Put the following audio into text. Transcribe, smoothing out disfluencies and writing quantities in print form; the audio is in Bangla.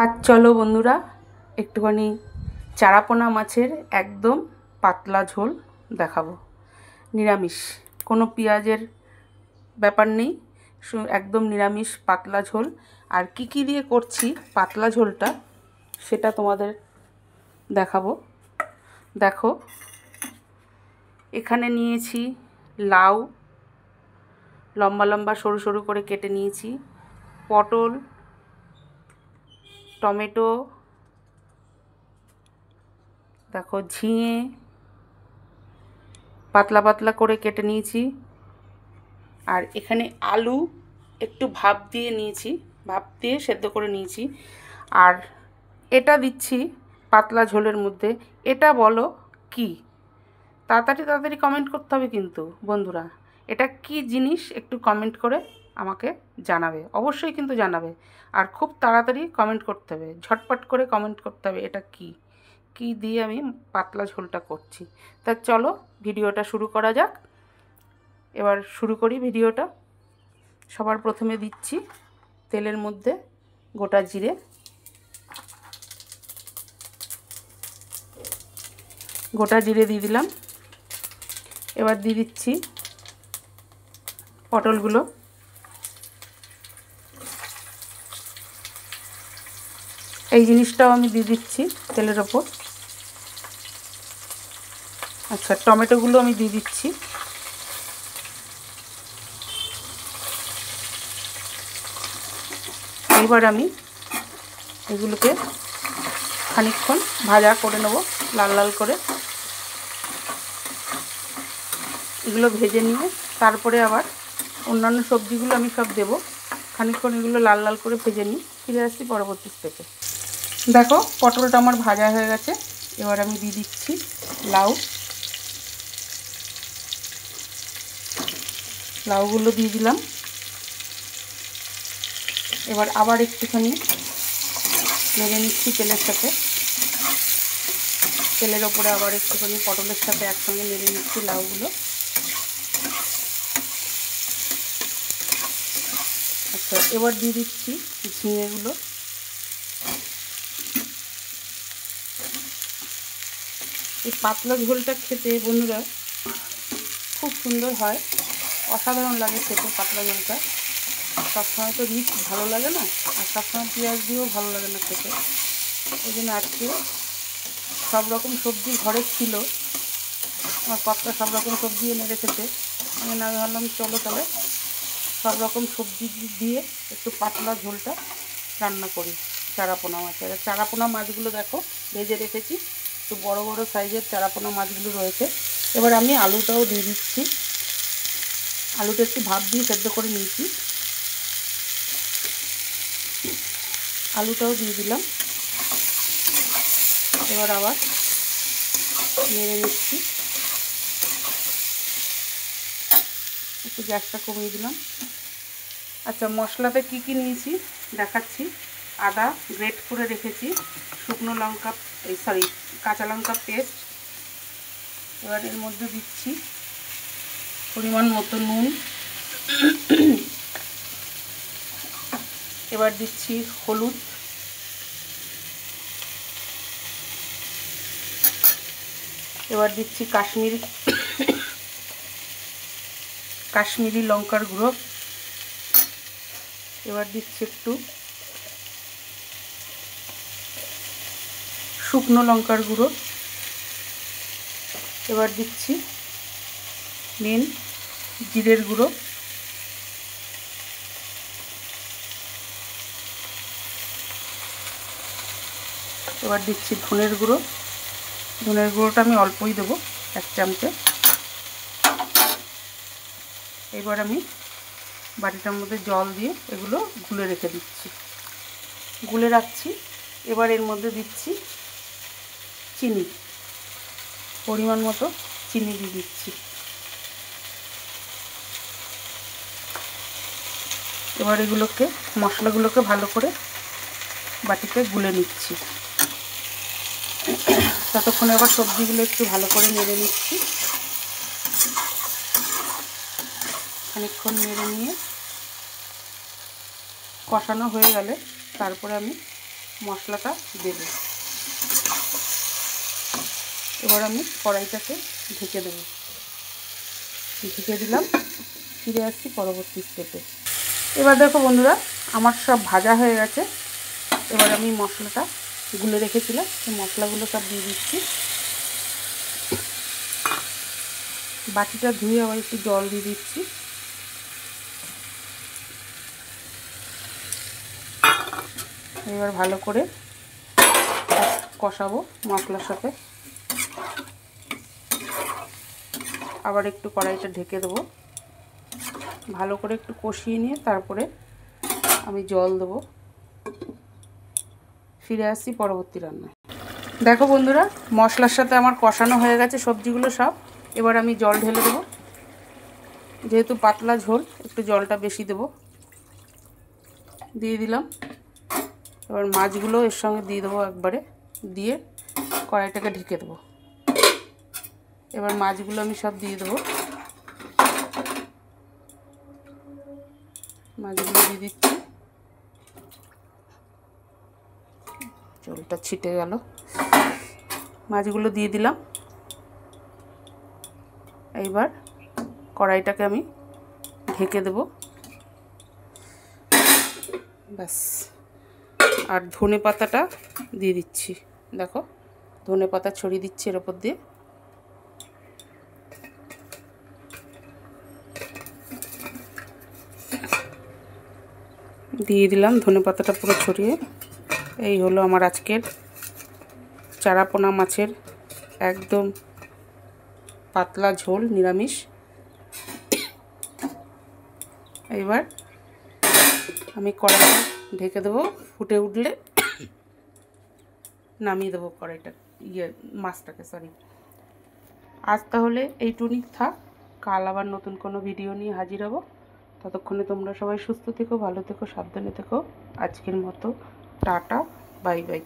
আজ চলো বন্ধুরা একটুখানি চারাপোনা মাছের একদম পাতলা ঝোল দেখাবো। নিরামিষ, কোনো পেঁয়াজের ব্যাপার নেই, একদম নিরামিষ পাতলা ঝোল। আর কি কি দিয়ে করছি পাতলা ঝোলটা সেটা তোমাদের দেখাবো। দেখো, এখানে নিয়েছি লাউ, লম্বা লম্বা সরু সরু করে কেটে নিয়েছি, পটল, টমেটো, দেখো ঝিঙে পাতলা পাতলা করে কেটে নিয়েছি। আর এখানে আলু একটু ভাপ দিয়ে নিয়েছি, ভাপ দিয়ে সেদ্ধ করে নিয়েছি। আর এটা দিচ্ছি পাতলা ঝোলের মধ্যে। এটা বলো কি? তাড়াতাড়ি তাড়াতাড়ি কমেন্ট করতে হবে কিন্তু বন্ধুরা, এটা কি জিনিস একটু কমেন্ট করে আমাকে জানাবে, অবশ্যই কিন্তু জানাবে। আর খুব তাড়াতাড়ি কমেন্ট করতে হবে, ঝটপট করে কমেন্ট করতে হবে এটা কি কি দিয়ে আমি পাতলা ঝোলটা করছি। তা চলো ভিডিওটা শুরু করা যাক। এবার শুরু করি ভিডিওটা। সবার প্রথমে দিচ্ছি তেলের মধ্যে গোটা জিরে, গোটা জিরে দিয়ে দিলাম। এবার দিয়ে দিচ্ছি পটলগুলো, এই জিনিসটাও আমি দিয়ে দিচ্ছি তেলের ওপর। আচ্ছা, টমেটোগুলো আমি দিয়ে দিচ্ছি। এইবার আমি এগুলোকে খানিকক্ষণ ভাজা করে নেব, লাল লাল করে। এগুলো ভেজে নিয়ে তারপরে আবার অন্যান্য সবজিগুলো আমি সব দেবো। খানিকক্ষণ এগুলো লাল লাল করে ভেজে নিই, ফিরে আসছি পরবর্তী স্টেপে। দেখো পটলটা আমার ভাজা হয়ে গেছে। এবার আমি দিয়ে দিচ্ছি লাউ, লাউগুলো দিয়ে দিলাম। এবার আবার একটুখানি নেড়ে নিচ্ছি তেলের সাথে, তেলের ওপরে আবার একটুখানি পটলের সাথে একসঙ্গে নেড়ে নিচ্ছি লাউগুলো। আচ্ছা, এবার দিয়ে দিচ্ছি ঝিঙেগুলো। এই পাতলা ঝোলটা খেতে বন্ধুরা খুব সুন্দর হয়, অসাধারণ লাগে খেতে পাতলা ঝোলটা। সবসময় তো রিচ ভালো লাগে না, আর সবসময় পেঁয়াজ দিয়েও ভালো লাগে না খেতে। ওই জন্য আজকে সব রকম সবজি ঘরে ছিল, আমার কর্তা সব রকম সবজি এনে রেখেছে। আমি ভাবলাম চলো তাহলে সব রকম সবজি দিয়ে একটু পাতলা ঝোলটা রান্না করি চারাপোনা মাছের। আর চারাপোনা মাছগুলো দেখো ভেজে রেখেছি, একটু বড় বড় সাইজের চারাপোনা মাছগুলো রয়েছে। এবার আমি আলুটাও দিয়ে দিচ্ছি। আলুটা একটু ভাপ দিয়ে সেদ্ধ করে নিয়েছি, আলুটাও দিয়ে দিলাম। এবার আবার নেড়ে নিচ্ছি, একটু গ্যাসটা কমিয়ে দিলাম। আচ্ছা, মশলাতে কি কি নিয়েছি দেখাচ্ছি। আদা গ্রেট করে রেখেছি, শুকনো লঙ্কা কাঁচা লঙ্কা পেস্ট। এবার এর মধ্যে দিচ্ছি পরিমাণ মতো নুন। এবার দিচ্ছি হলুদ, এবার দিচ্ছি কাশ্মীরি লঙ্কার গুঁড়ো। এবার দিচ্ছি একটু শুকনো লঙ্কার গুঁড়ো। এবার দিচ্ছি মেন জিরের গুঁড়ো। এবার দিচ্ছি ধনের গুঁড়ো। ধনের গুঁড়োটা আমি অল্পই দেবো, 1 চামচে। এবার আমি বাটিটার মধ্যে জল দিয়ে এগুলো গুলে রেখে দিচ্ছি, গুলে রাখছি। এবার এর মধ্যে দিচ্ছি চিনি, পরিমাণ মতো চিনি দিয়ে দিচ্ছি। এবার এগুলোকে মশলাগুলোকে ভালো করে বাটিতে গুলে নিচ্ছি। ততক্ষণে আবার সবজিগুলো একটু ভালো করে নেড়ে নিচ্ছি। খানিকক্ষণ নেড়ে নিয়ে কষানো হয়ে গেলে তারপরে আমি মশলাটা দেব। এবার আমি কড়াইটাকে ঢেকে দেব। ঢেকে দিলাম। ফিরে আসছি পরবর্তী স্টেপে। এবার দেখো বন্ধুরা, আমার সব ভাজা হয়ে গেছে। এবার আমি মশলাটা গুলে রেখেছিলাম, সেই মশলাগুলো সব দিয়ে দিচ্ছি। বাটিটা ধুয়ে আবার একটু জল দিয়ে দিচ্ছি। এবার ভালো করে কষাবো মশলার সাথে। আবার একটু কড়াইটা ঢেকে দেবো। ভালো করে একটু কষিয়ে নিয়ে তারপরে আমি জল দেবো। ফিরে আসছি পরবর্তী রান্নায়। দেখো বন্ধুরা, মশলার সাথে আমার কষানো হয়ে গেছে সবজিগুলো সব। এবার আমি জল ঢেলে দেবো। যেহেতু পাতলা ঝোল, একটু জলটা বেশি দেবো। দিয়ে দিলাম। এবার মাছগুলো এর সঙ্গে দিয়ে দেবো একবারে, দিয়ে কড়াইটাকে ঢেকে দেবো। এবার মাছগুলো আমি সব দিয়ে দেবো। মাছগুলো দিয়ে দিচ্ছি। জলটা ছিটে গেল। মাছগুলো দিয়ে দিলাম। এইবার কড়াইটাকে আমি ঢেকে দেব। ব্যাস। আর ধনে পাতাটা দিয়ে দিচ্ছি। দেখো, ধনে পাতা ছড়িয়ে দিচ্ছি এর ওপর দিয়ে। দিয়ে দিলাম ধনে পাতাটা পুরো ছড়িয়ে। এই হলো আমার আজকের চারাপোনা মাছের একদম পাতলা ঝোল, নিরামিষ। এইবার আমি কড়াইটা ঢেকে দেবো। ফুটে উঠলে নামিয়ে দেবো কড়াইটা, মাছটাকে। সরি, আজ তাহলে এইটুকুই থাক। কাল আবার নতুন কোনো ভিডিও নিয়ে হাজির হব। ততক্ষণে তোমরা সবাই সুস্থ থেকো, ভালো থেকো, সাবধানে থেকো। আজকের মতো টাটা, বাই বাই।